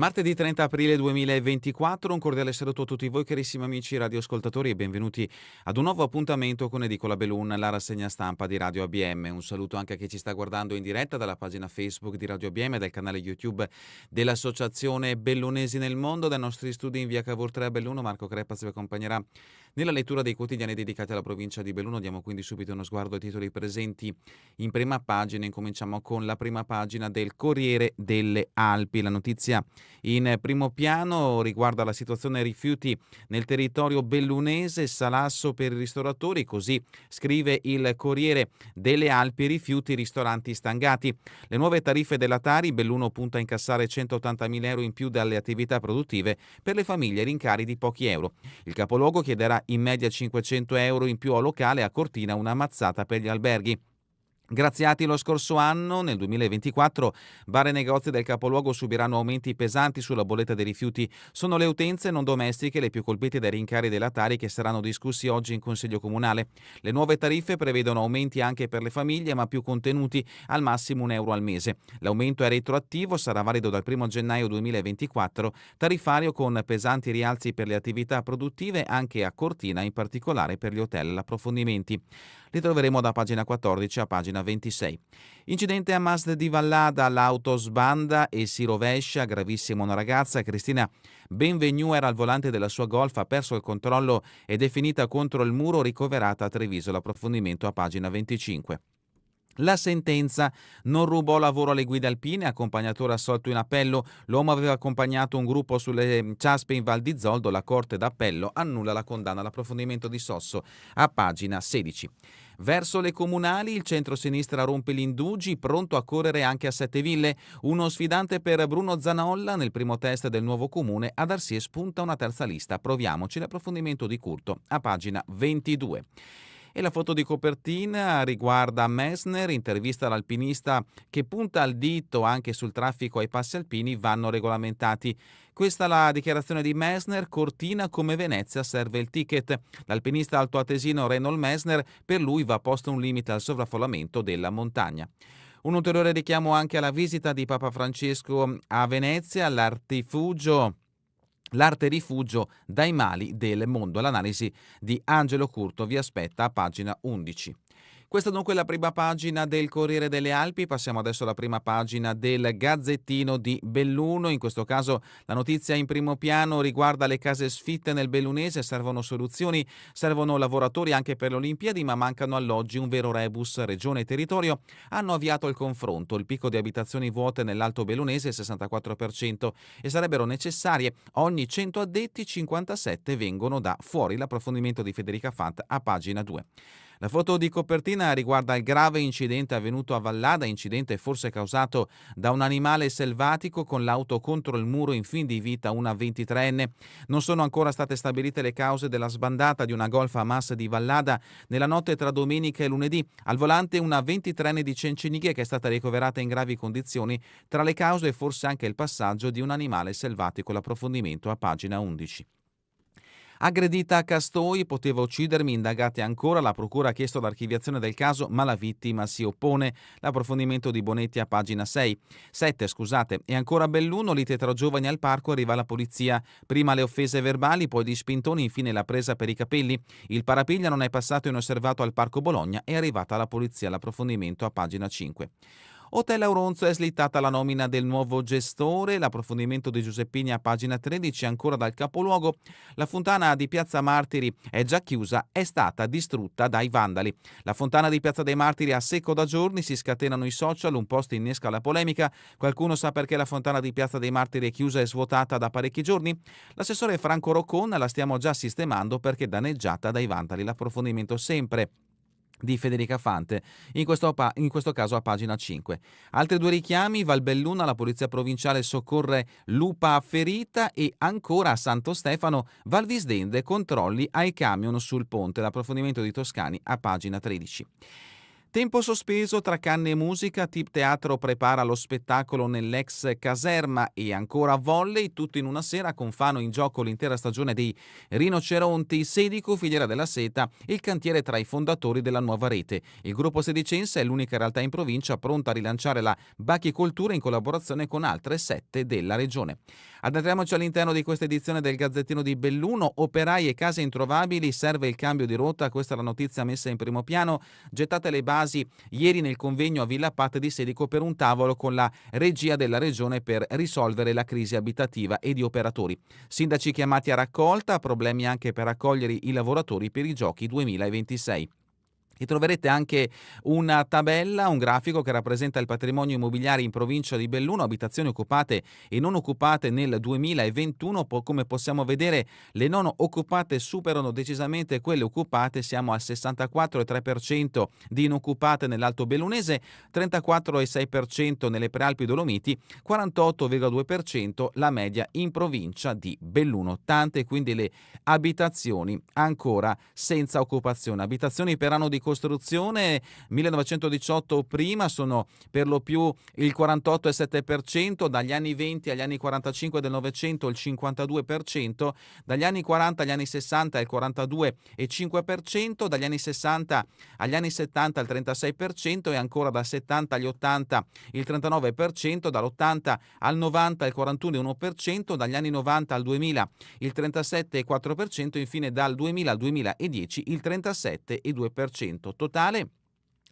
Martedì 30 aprile 2024, un cordiale saluto a tutti voi carissimi amici radioascoltatori e benvenuti ad un nuovo appuntamento con Edicola Belun, la rassegna stampa di Radio ABM. Un saluto anche a chi ci sta guardando in diretta dalla pagina Facebook di Radio ABM e dal canale YouTube dell'Associazione Bellunesi nel Mondo. Dai nostri studi in via Cavour 3 a Belluno, Marco Crepaz vi accompagnerà nella lettura dei quotidiani dedicati alla provincia di Belluno. Diamo quindi subito uno sguardo ai titoli presenti in prima pagina. Incominciamo con la prima pagina del Corriere delle Alpi. La notizia in primo piano riguarda la situazione rifiuti nel territorio bellunese, salasso per i ristoratori, così scrive il Corriere delle Alpi, rifiuti, ristoranti stangati. Le nuove tariffe della Tari, Belluno punta a incassare 180.000 euro in più dalle attività produttive per le famiglie, rincari di pochi euro. Il capoluogo chiederà in media 500 euro in più a locale, a Cortina una mazzata per gli alberghi. Graziati lo scorso anno, nel 2024, bar e negozi del capoluogo subiranno aumenti pesanti sulla bolletta dei rifiuti. Sono le utenze non domestiche le più colpite dai rincari della Tari che saranno discussi oggi in Consiglio Comunale. Le nuove tariffe prevedono aumenti anche per le famiglie, ma più contenuti, al massimo €1 al mese. L'aumento è retroattivo, sarà valido dal 1 gennaio 2024, tariffario con pesanti rialzi per le attività produttive anche a Cortina, in particolare per gli hotel. Approfondimenti li troveremo da pagina 14 a pagina 26. Incidente a Masde di Vallada, l'auto sbanda e si rovescia, gravissima una ragazza. Cristina Benvenu era al volante della sua Golf, ha perso il controllo ed è finita contro il muro, ricoverata a Treviso. L'approfondimento a pagina 25. La sentenza: non rubò lavoro alle guide alpine, accompagnatore assolto in appello. L'uomo aveva accompagnato un gruppo sulle ciaspe in Val di Zoldo, la Corte d'Appello annulla la condanna. L'approfondimento di Sosso a pagina 16. Verso le comunali, il centro-sinistra rompe gli indugi, pronto a correre anche a Sette Ville. Uno sfidante per Bruno Zanolla nel primo test del nuovo comune. Ad Arsie spunta una terza lista. Proviamoci. L'approfondimento di Curto a pagina 22. E la foto di copertina riguarda Messner, intervista all'alpinista che punta il dito anche sul traffico ai passi alpini, vanno regolamentati. Questa è la dichiarazione di Messner: Cortina come Venezia, serve il ticket. L'alpinista altoatesino Reinhold Messner, per lui va posto un limite al sovraffollamento della montagna. Un ulteriore richiamo anche alla visita di Papa Francesco a Venezia, l'arte rifugio dai mali del mondo. L'analisi di Angelo Curto vi aspetta a pagina 11. Questa dunque è la prima pagina del Corriere delle Alpi. Passiamo adesso alla prima pagina del Gazzettino di Belluno. In questo caso la notizia in primo piano riguarda le case sfitte nel bellunese. Servono soluzioni, servono lavoratori anche per le Olimpiadi, ma mancano alloggi, un vero rebus. Regione e territorio hanno avviato il confronto. Il picco di abitazioni vuote nell'Alto Bellunese è il 64% e sarebbero necessarie ogni 100 addetti, 57 vengono da fuori. L'approfondimento di Federica Fant a pagina 2. La foto di copertina riguarda il grave incidente avvenuto a Vallada, incidente forse causato da un animale selvatico con l'auto contro il muro in fin di vita una 23enne. Non sono ancora state stabilite le cause della sbandata di una Golf Hamas di Vallada nella notte tra domenica e lunedì. Al volante una 23enne di Cencenighe che è stata ricoverata in gravi condizioni. Tra le cause forse anche il passaggio di un animale selvatico. L'approfondimento a pagina 11. Aggredita a Castoi, poteva uccidermi, indagate ancora, la procura ha chiesto l'archiviazione del caso ma la vittima si oppone. L'approfondimento di Bonetti a pagina 7, e ancora Belluno, lite tra giovani al parco, arriva la polizia, prima le offese verbali, poi gli spintoni, infine la presa per i capelli. Il parapiglia non è passato inosservato al parco Bologna, è arrivata la polizia. L'approfondimento a pagina 5. Hotel Auronzo è slittata la nomina del nuovo gestore. L'approfondimento di Giuseppini a pagina 13. Ancora dal capoluogo, la fontana di Piazza Martiri è già chiusa, è stata distrutta dai vandali. La fontana di Piazza dei Martiri a secco da giorni, si scatenano i social, un post innesca la polemica. Qualcuno sa perché la fontana di Piazza dei Martiri è chiusa e svuotata da parecchi giorni? L'assessore Franco Roccon: la stiamo già sistemando perché danneggiata dai vandali. L'approfondimento sempre di Federica Fante, in questo caso a pagina 5. Altri due richiami: Valbelluna, la polizia provinciale soccorre lupa ferita, e ancora a Santo Stefano, Valvisdende, controlli ai camion sul ponte. L'approfondimento di Toscani a pagina 13. Tempo sospeso tra canne e musica, Tip Teatro prepara lo spettacolo nell'ex caserma, e ancora volley, tutto in una sera con Fano in gioco l'intera stagione dei Rinoceronti, Sedico, Filiera della Seta, il cantiere tra i fondatori della nuova rete. Il gruppo sedicense è l'unica realtà in provincia pronta a rilanciare la bachicoltura in collaborazione con altre 7 della regione. Addentriamoci all'interno di questa edizione del Gazzettino di Belluno. Operai e case introvabili, serve il cambio di rotta. Questa è la notizia messa in primo piano. Gettate le basi ieri nel convegno a Villa Pat di Sedico per un tavolo con la regia della regione per risolvere la crisi abitativa e di operatori. Sindaci chiamati a raccolta, problemi anche per accogliere i lavoratori per i Giochi 2026. E troverete anche una tabella, un grafico che rappresenta il patrimonio immobiliare in provincia di Belluno, abitazioni occupate e non occupate nel 2021. Come possiamo vedere, le non occupate superano decisamente quelle occupate, siamo al 64,3% di inoccupate nell'Alto Bellunese, 34,6% nelle Prealpi Dolomiti, 48,2% la media in provincia di Belluno. Tante quindi le abitazioni ancora senza occupazione. Abitazioni per anno di costruzione 1918 o prima sono per lo più il 48,7%, dagli anni 20 agli anni 45 del Novecento il 52%, dagli anni 40 agli anni 60 il 42,5%, dagli anni 60 agli anni 70 il 36% e ancora dal 70 agli 80 il 39%, dall'80 al 90 il 41,1%, dagli anni 90 al 2000 il 37,4%, infine dal 2000 al 2010 il 37,2%. Totale,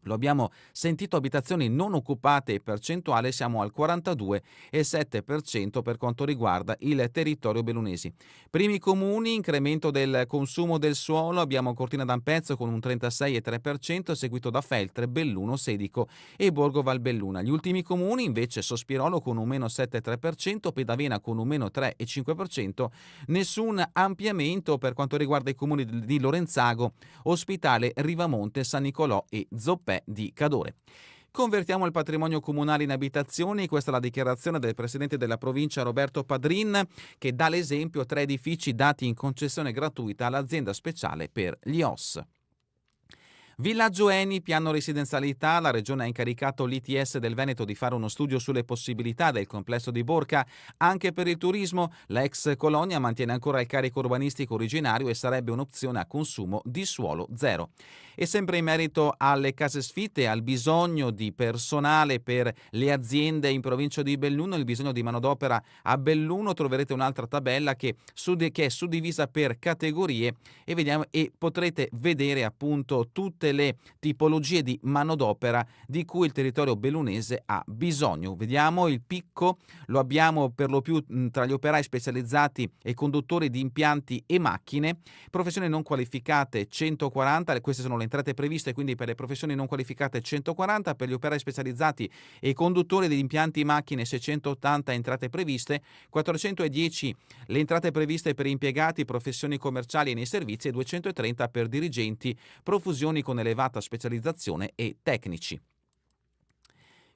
lo abbiamo sentito, abitazioni non occupate e percentuale, siamo al 42,7% per quanto riguarda il territorio bellunesi. Primi comuni, incremento del consumo del suolo, abbiamo Cortina d'Ampezzo con un 36,3%, seguito da Feltre, Belluno, Sedico e Borgo Valbelluna. Gli ultimi comuni invece Sospirolo con un meno 7,3%, Pedavena con un meno 3,5%, nessun ampliamento per quanto riguarda i comuni di Lorenzago, Ospitale, Rivamonte, San Nicolò e Zoppè di Cadore. Convertiamo il patrimonio comunale in abitazioni. Questa è la dichiarazione del presidente della provincia Roberto Padrin, che dà l'esempio: 3 edifici dati in concessione gratuita all'azienda speciale per gli OS. Villaggio Eni, piano residenzialità. La regione ha incaricato l'ITS del Veneto di fare uno studio sulle possibilità del complesso di Borca anche per il turismo. La ex colonia mantiene ancora il carico urbanistico originario e sarebbe un'opzione a consumo di suolo zero. E sempre in merito alle case sfitte e al bisogno di personale per le aziende in provincia di Belluno, il bisogno di manodopera a Belluno, troverete un'altra tabella che è suddivisa per categorie e potrete vedere appunto tutte le tipologie di manodopera di cui il territorio bellunese ha bisogno. Vediamo il picco, lo abbiamo per lo più tra gli operai specializzati e conduttori di impianti e macchine. Professioni non qualificate 140, queste sono le entrate previste, quindi per le professioni non qualificate 140, per gli operai specializzati e conduttori di impianti e macchine 680 entrate previste, 410 le entrate previste per impiegati, professioni commerciali e nei servizi e 230 per dirigenti, profusioni con elevata specializzazione e tecnici.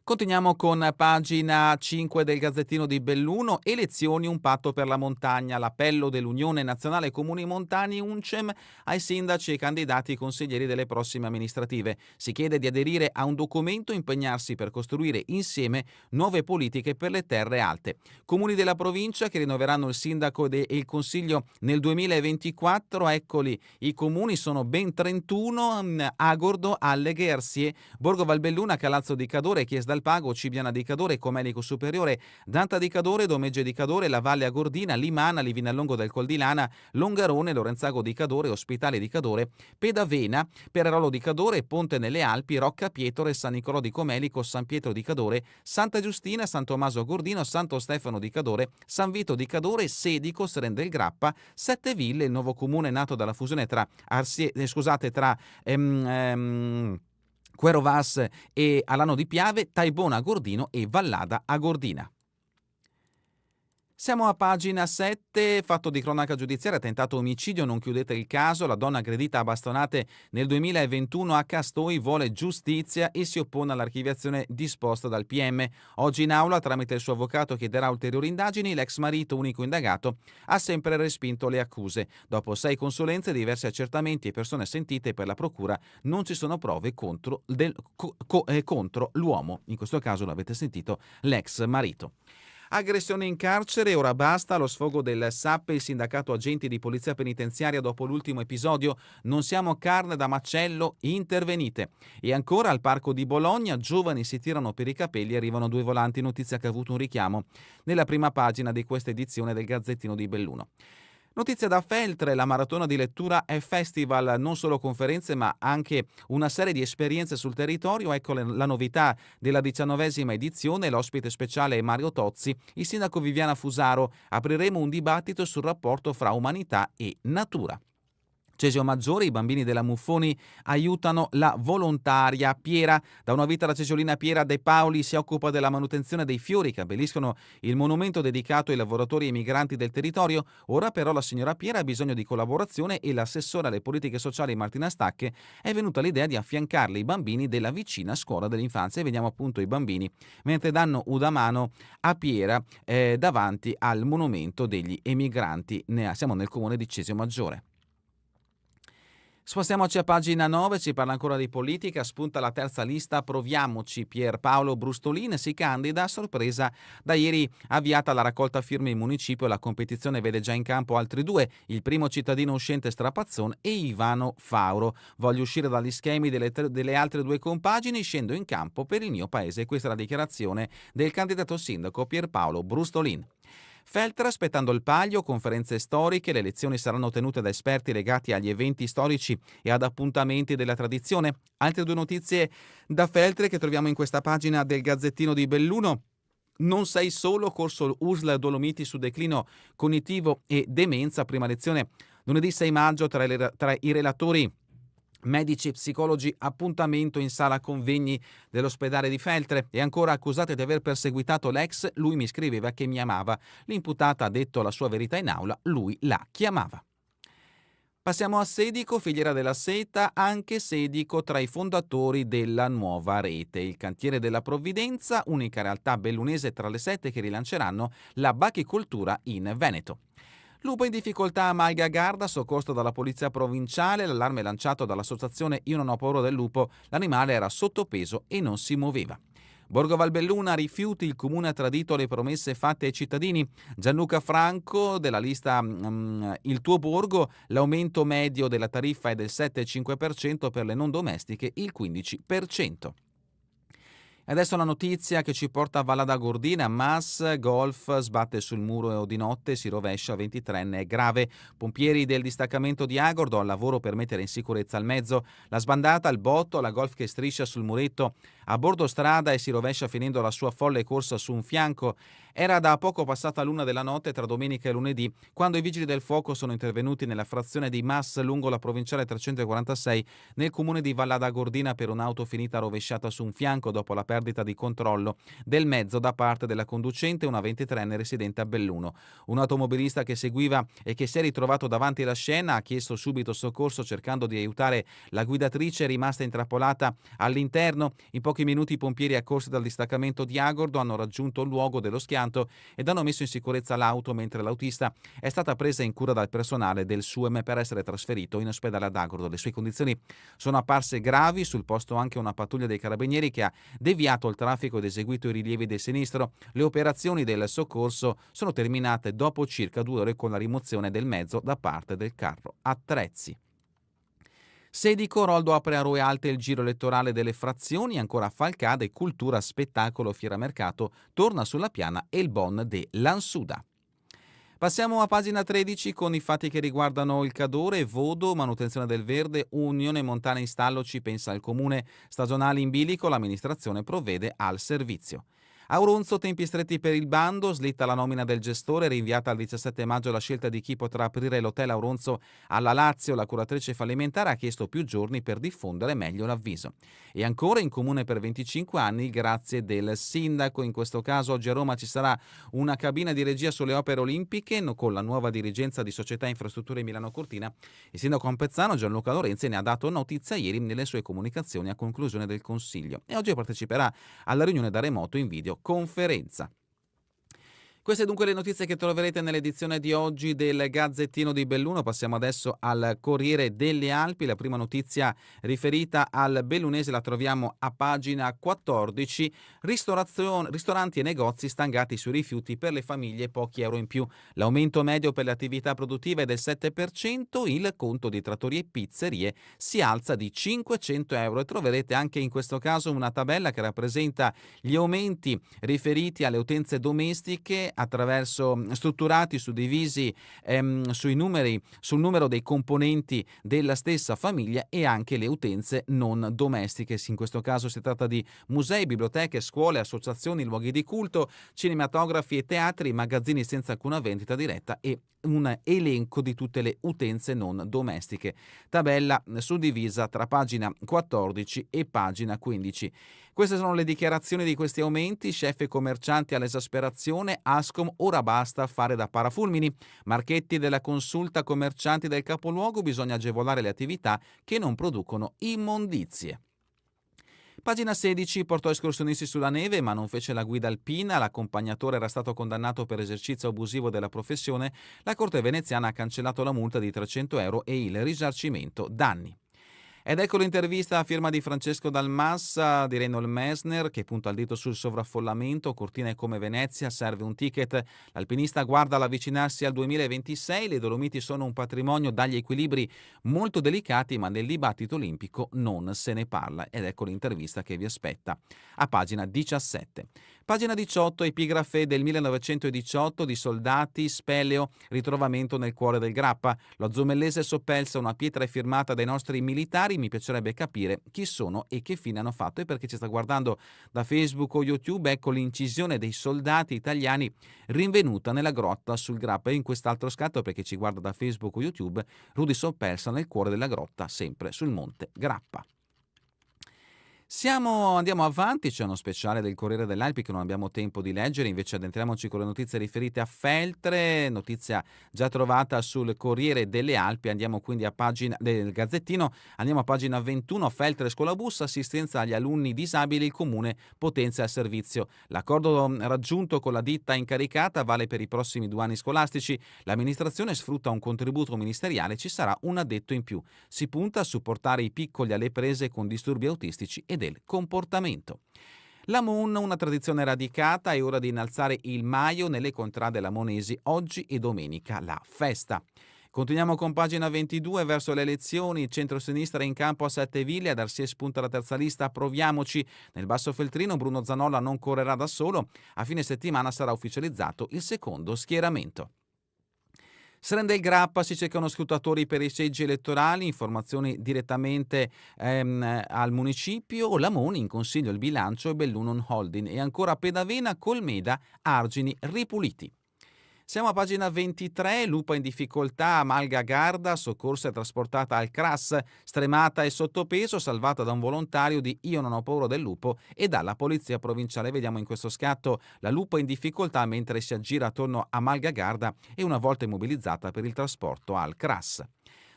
Continuiamo con pagina 5 del Gazzettino di Belluno. Elezioni, un patto per la montagna. L'appello dell'Unione Nazionale Comuni Montani UNCEM ai sindaci e candidati consiglieri delle prossime amministrative. Si chiede di aderire a un documento e impegnarsi per costruire insieme nuove politiche per le terre alte. Comuni della provincia che rinnoveranno il sindaco e il consiglio nel 2024. Eccoli, i comuni sono ben 31: Agordo, Alleghe, Arsie, Borgo Valbelluna, Calazzo di Cadore, Chiesa dal Pago, Cibiana di Cadore, Comelico Superiore, Danta di Cadore, Domegge di Cadore, La Valle Agordina, Limana, Livinallongo del Col di Lana, Longarone, Lorenzago di Cadore, Ospitale di Cadore, Pedavena, Perarolo di Cadore, Ponte nelle Alpi, Rocca Pietore, San Nicolò di Comelico, San Pietro di Cadore, Santa Giustina, San Tommaso Agordino, Santo Stefano di Cadore, San Vito di Cadore, Sedico, Seren del Grappa, Sette Ville, il nuovo comune nato dalla fusione tra Querovas e Alano di Piave, Taibona Agordino e Vallada Agordina. Siamo a pagina 7, fatto di cronaca giudiziaria, tentato omicidio, non chiudete il caso, la donna aggredita a bastonate nel 2021 a Castoi vuole giustizia e si oppone all'archiviazione disposta dal PM. Oggi in aula, tramite il suo avvocato, chiederà ulteriori indagini. L'ex marito, unico indagato, ha sempre respinto le accuse. Dopo 6 consulenze, diversi accertamenti e persone sentite per la procura, non ci sono prove contro l'uomo, in questo caso l'avete sentito, l'ex marito. Aggressione in carcere, ora basta, lo sfogo del SAP, il sindacato agenti di polizia penitenziaria dopo l'ultimo episodio, non siamo carne da macello, intervenite. E ancora al parco di Bologna, giovani si tirano per i capelli e arrivano due volanti, notizia che ha avuto un richiamo nella prima pagina di questa edizione del Gazzettino di Belluno. Notizia da Feltre, la maratona di lettura è festival, non solo conferenze ma anche una serie di esperienze sul territorio. Ecco la novità della 19ª edizione, l'ospite speciale è Mario Tozzi, il sindaco Viviana Fusaro. Apriremo un dibattito sul rapporto fra umanità e natura. Cesio Maggiore, i bambini della Muffoni aiutano la volontaria Piera. Da una vita la Cesiolina Piera De Paoli si occupa della manutenzione dei fiori che abbelliscono il monumento dedicato ai lavoratori e migranti del territorio. Ora però la signora Piera ha bisogno di collaborazione e l'assessore alle politiche sociali Martina Stacche è venuta l'idea di affiancarle i bambini della vicina scuola dell'infanzia. E vediamo appunto i bambini mentre danno una mano a Piera davanti al monumento degli emigranti. Siamo nel comune di Cesio Maggiore. Spostiamoci a pagina 9, ci parla ancora di politica, spunta la terza lista Proviamoci. Pierpaolo Brustolin si candida a sorpresa. Da ieri avviata la raccolta firme in municipio, la competizione vede già in campo altri due, il primo cittadino uscente Strapazzon e Ivano Fauro. Voglio uscire dagli schemi delle altre due compagini, scendo in campo per il mio paese. Questa è la dichiarazione del candidato sindaco Pierpaolo Brustolin. Feltre aspettando il palio, conferenze storiche, le lezioni saranno tenute da esperti legati agli eventi storici e ad appuntamenti della tradizione. Altre due notizie da Feltre che troviamo in questa pagina del Gazzettino di Belluno. Non sei solo, corso USL Dolomiti su declino cognitivo e demenza, prima lezione lunedì 6 maggio tra i relatori medici e psicologi, appuntamento in sala convegni dell'ospedale di Feltre. E ancora, accusate di aver perseguitato l'ex, lui mi scriveva che mi amava. L'imputata ha detto la sua verità in aula, lui la chiamava. Passiamo a Sedico, filiera della seta, anche Sedico tra i fondatori della nuova rete. Il cantiere della provvidenza, unica realtà bellunese tra le 7 che rilanceranno la bachicoltura in Veneto. Lupo in difficoltà a Malga Garda, soccorso dalla polizia provinciale, l'allarme lanciato dall'associazione Io non ho paura del lupo, l'animale era sottopeso e non si muoveva. Borgo Valbelluna, rifiuti, il comune ha tradito le promesse fatte ai cittadini. Gianluca Franco della lista Il tuo borgo, l'aumento medio della tariffa è del 7,5%, per le non domestiche il 15%. Adesso la notizia che ci porta a Vallada Gordina, Mas, golf, sbatte sul muro di notte, si rovescia, 23enne, è grave. Pompieri del distaccamento di Agordo al lavoro per mettere in sicurezza il mezzo. La sbandata, il botto, la golf che striscia sul muretto a bordo strada e si rovescia finendo la sua folle corsa su un fianco. Era da poco passata l'1 della notte tra domenica e lunedì, quando i vigili del fuoco sono intervenuti nella frazione di Mas lungo la provinciale 346 nel comune di Vallada Gordina per un'auto finita rovesciata su un fianco dopo la perdita di controllo del mezzo da parte della conducente, una 23enne residente a Belluno. Un automobilista che seguiva e che si è ritrovato davanti alla scena ha chiesto subito soccorso cercando di aiutare la guidatrice rimasta intrappolata all'interno. In pochi minuti i pompieri accorsi dal distaccamento di Agordo hanno raggiunto il luogo dello schianto ed hanno messo in sicurezza l'auto, mentre l'autista è stata presa in cura dal personale del SUEM per essere trasferito in ospedale ad Agordo. Le sue condizioni sono apparse gravi, sul posto anche una pattuglia dei carabinieri che ha deviato il traffico ed eseguito i rilievi del sinistro. Le operazioni del soccorso sono terminate dopo circa 2 ore con la rimozione del mezzo da parte del carro attrezzi. Sedico, Roldo apre a Roe Alte il giro elettorale delle frazioni, ancora Falcade, cultura, spettacolo, fiera mercato, torna sulla piana e il bon de Lansuda. Passiamo a pagina 13 con i fatti che riguardano il Cadore, Vodo, manutenzione del verde, Unione Montana in stallo, ci pensa il comune, stagionali in bilico, l'amministrazione provvede al servizio. Auronzo, tempi stretti per il bando, slitta la nomina del gestore, rinviata al 17 maggio la scelta di chi potrà aprire l'hotel Auronzo alla Lazio. La curatrice fallimentare ha chiesto più giorni per diffondere meglio l'avviso. E ancora in comune per 25 anni, grazie del sindaco. In questo caso oggi a Roma ci sarà una cabina di regia sulle opere olimpiche con la nuova dirigenza di Società Infrastrutture Milano Cortina. Il sindaco ampezzano Gianluca Lorenzi ne ha dato notizia ieri nelle sue comunicazioni a conclusione del Consiglio e oggi parteciperà alla riunione da remoto in video conferenza. Queste dunque le notizie che troverete nell'edizione di oggi del Gazzettino di Belluno. Passiamo adesso al Corriere delle Alpi. La prima notizia riferita al bellunese la troviamo a pagina 14. Ristoranti e negozi stangati sui rifiuti per le famiglie, pochi euro in più. L'aumento medio per le attività produttive è del 7%, il conto di trattorie e pizzerie si alza di 500 euro. E troverete anche in questo caso una tabella che rappresenta gli aumenti riferiti alle utenze domestiche strutturati, suddivisi sul numero dei componenti della stessa famiglia e anche le utenze non domestiche. In questo caso si tratta di musei, biblioteche, scuole, associazioni, luoghi di culto, cinematografi e teatri, magazzini senza alcuna vendita diretta e un elenco di tutte le utenze non domestiche. Tabella suddivisa tra pagina 14 e pagina 15. Queste sono le dichiarazioni di questi aumenti. Chef e commercianti all'esasperazione, Ascom ora basta fare da parafulmini. Marchetti della consulta commercianti del capoluogo, bisogna agevolare le attività che non producono immondizie. Pagina 16, portò escursionisti sulla neve ma non fece la guida alpina, l'accompagnatore era stato condannato per esercizio abusivo della professione, la Corte veneziana ha cancellato la multa di 300 euro e il risarcimento danni. Ed ecco l'intervista a firma di Francesco Dalmassa di Reinhold Messner che punta il dito sul sovraffollamento. Cortina è come Venezia, serve un ticket. L'alpinista guarda all'avvicinarsi al 2026, le Dolomiti sono un patrimonio dagli equilibri molto delicati ma nel dibattito olimpico non se ne parla. Ed ecco l'intervista che vi aspetta a pagina 17. Pagina 18, epigrafe del 1918 di Soldati, Speleo, ritrovamento nel cuore del Grappa. Lo Zomellese soppelsa una pietra firmata dai nostri militari, mi piacerebbe capire chi sono e che fine hanno fatto. E per chi ci sta guardando da Facebook o YouTube, ecco l'incisione dei soldati italiani rinvenuta nella grotta sul Grappa. E in quest'altro scatto, per chi ci guarda da Facebook o YouTube, Rudy soppelsa nel cuore della grotta, sempre sul monte Grappa. Andiamo avanti, c'è uno speciale del Corriere delle Alpi che non abbiamo tempo di leggere, invece addentriamoci con le notizie riferite a Feltre, notizia già trovata sul Corriere delle Alpi. Andiamo quindi a pagina del Gazzettino, andiamo a pagina 21, Feltre scuola bus, assistenza agli alunni disabili, il comune potenzia il servizio. L'accordo raggiunto con la ditta incaricata vale per i prossimi 2 anni scolastici, l'amministrazione sfrutta un contributo ministeriale, ci sarà un addetto in più. Si punta a supportare i piccoli alle prese con disturbi autistici e del comportamento. La Moon, una tradizione radicata, è ora di innalzare il maio nelle contrade lamonesi oggi e domenica, la festa. Continuiamo con pagina 22, verso le elezioni, il centro-sinistra in campo a Setteville, a darsi spunta la terza lista, proviamoci. Nel Basso Feltrino Bruno Zanolla non correrà da solo, a fine settimana sarà ufficializzato il secondo schieramento. Serende il Grappa, si cercano scrutatori per i seggi elettorali, informazioni direttamente al municipio, Lamoni in consiglio il bilancio e Belluno Holding e ancora Pedavena, Colmeda, Argini ripuliti. Siamo a pagina 23, lupa in difficoltà a Malga Garda, soccorsa e trasportata al CRAS, stremata e sottopeso, salvata da un volontario di Io non ho paura del lupo e dalla polizia provinciale. Vediamo in questo scatto la lupa in difficoltà mentre si aggira attorno a Malga Garda e una volta immobilizzata per il trasporto al CRAS.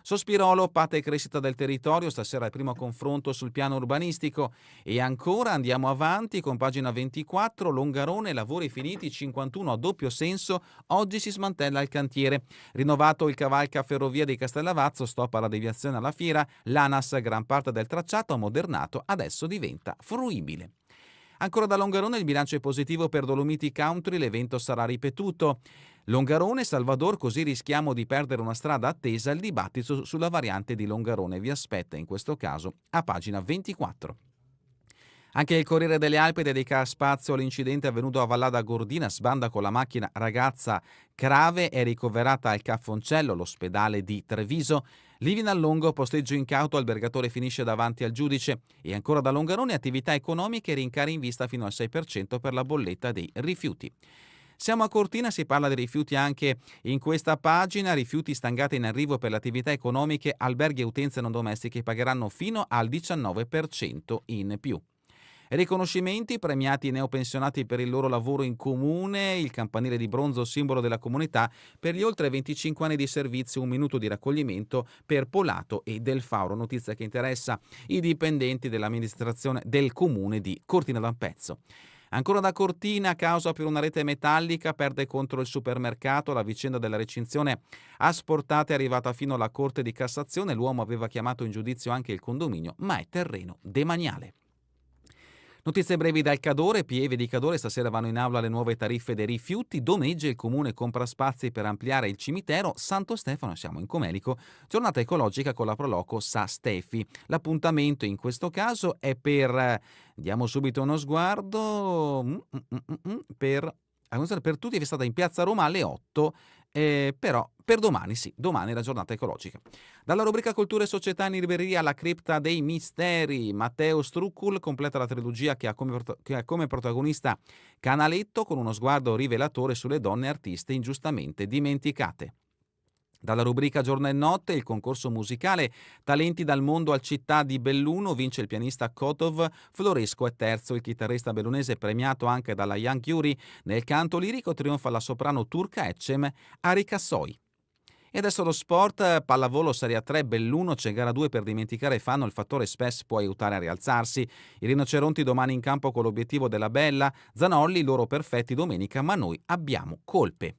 Sospirolo, patta e crescita del territorio, stasera il primo confronto sul piano urbanistico e ancora andiamo avanti con pagina 24, Longarone, lavori finiti, 51 a doppio senso, oggi si smantella il cantiere. Rinnovato il cavalca ferrovia di Castellavazzo, stop alla deviazione alla fiera, l'ANAS gran parte del tracciato ammodernato adesso diventa fruibile. Ancora da Longarone il bilancio è positivo per Dolomiti Country, l'evento sarà ripetuto. Longarone, Salvador, così rischiamo di perdere una strada attesa, il dibattito sulla variante di Longarone vi aspetta in questo caso a pagina 24. Anche il Corriere delle Alpi dedica spazio all'incidente avvenuto a Vallada Gordina, sbanda con la macchina, ragazza grave è ricoverata al Caffoncello, l'ospedale di Treviso. Livina Allongo, posteggio incauto, albergatore finisce davanti al giudice. E ancora da Longarone, attività economiche, rincari in vista fino al 6% per la bolletta dei rifiuti. Siamo a Cortina, si parla di rifiuti anche in questa pagina, rifiuti stangati in arrivo per le attività economiche, alberghi e utenze non domestiche pagheranno fino al 19% in più. Riconoscimenti, premiati i neopensionati per il loro lavoro in comune, il campanile di bronzo simbolo della comunità per gli oltre 25 anni di servizio, un minuto di raccoglimento per Polato e Del Fauro, notizia che interessa i dipendenti dell'amministrazione del comune di Cortina d'Ampezzo. Ancora da Cortina, causa per una rete metallica, perde contro il supermercato. La vicenda della recinzione asportata è arrivata fino alla Corte di Cassazione. L'uomo aveva chiamato in giudizio anche il condominio, ma è terreno demaniale. Notizie brevi dal Cadore. Pieve di Cadore, stasera vanno in aula le nuove tariffe dei rifiuti. Domeggia il comune compra spazi per ampliare il cimitero. Santo Stefano, siamo in Comelico, giornata ecologica con la Proloco Sa Stefi. L'appuntamento in questo caso è diamo subito uno sguardo, per tutti è stata in Piazza Roma alle 8, però per domani, sì, domani è la giornata ecologica. Dalla rubrica Cultura e Società in libreria La cripta dei misteri, Matteo Struccul completa la trilogia che ha come protagonista Canaletto, con uno sguardo rivelatore sulle donne artiste ingiustamente dimenticate. Dalla rubrica Giorno e Notte, il concorso musicale Talenti dal mondo al Città di Belluno, vince il pianista Kotov, Floresco è terzo, il chitarrista bellunese premiato anche dalla Young Jury. Nel canto lirico trionfa la soprano turca Ecem Arikasoy. E adesso lo sport, pallavolo Serie 3 Belluno, c'è gara 2 per dimenticare Fano, il fattore SPES può aiutare a rialzarsi. I rinoceronti domani in campo con l'obiettivo della Bella, Zanolli loro perfetti domenica, ma noi abbiamo colpe.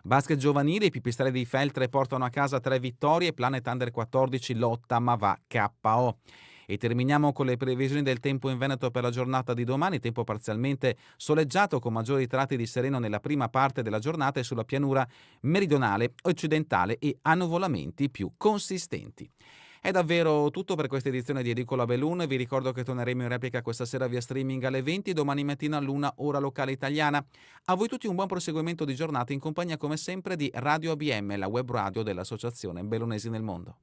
Basket giovanile, i pipistrelli di Feltre portano a casa 3 vittorie, Planet Under 14 lotta ma va KO. E terminiamo con le previsioni del tempo in Veneto per la giornata di domani, tempo parzialmente soleggiato con maggiori tratti di sereno nella prima parte della giornata e sulla pianura meridionale, occidentale e annuvolamenti più consistenti. È davvero tutto per questa edizione di Edicola Belun. Vi ricordo che torneremo in replica questa sera via streaming alle 20, domani mattina all'1 ora locale italiana. A voi tutti un buon proseguimento di giornata in compagnia come sempre di Radio ABM, la web radio dell'Associazione Bellunesi nel Mondo.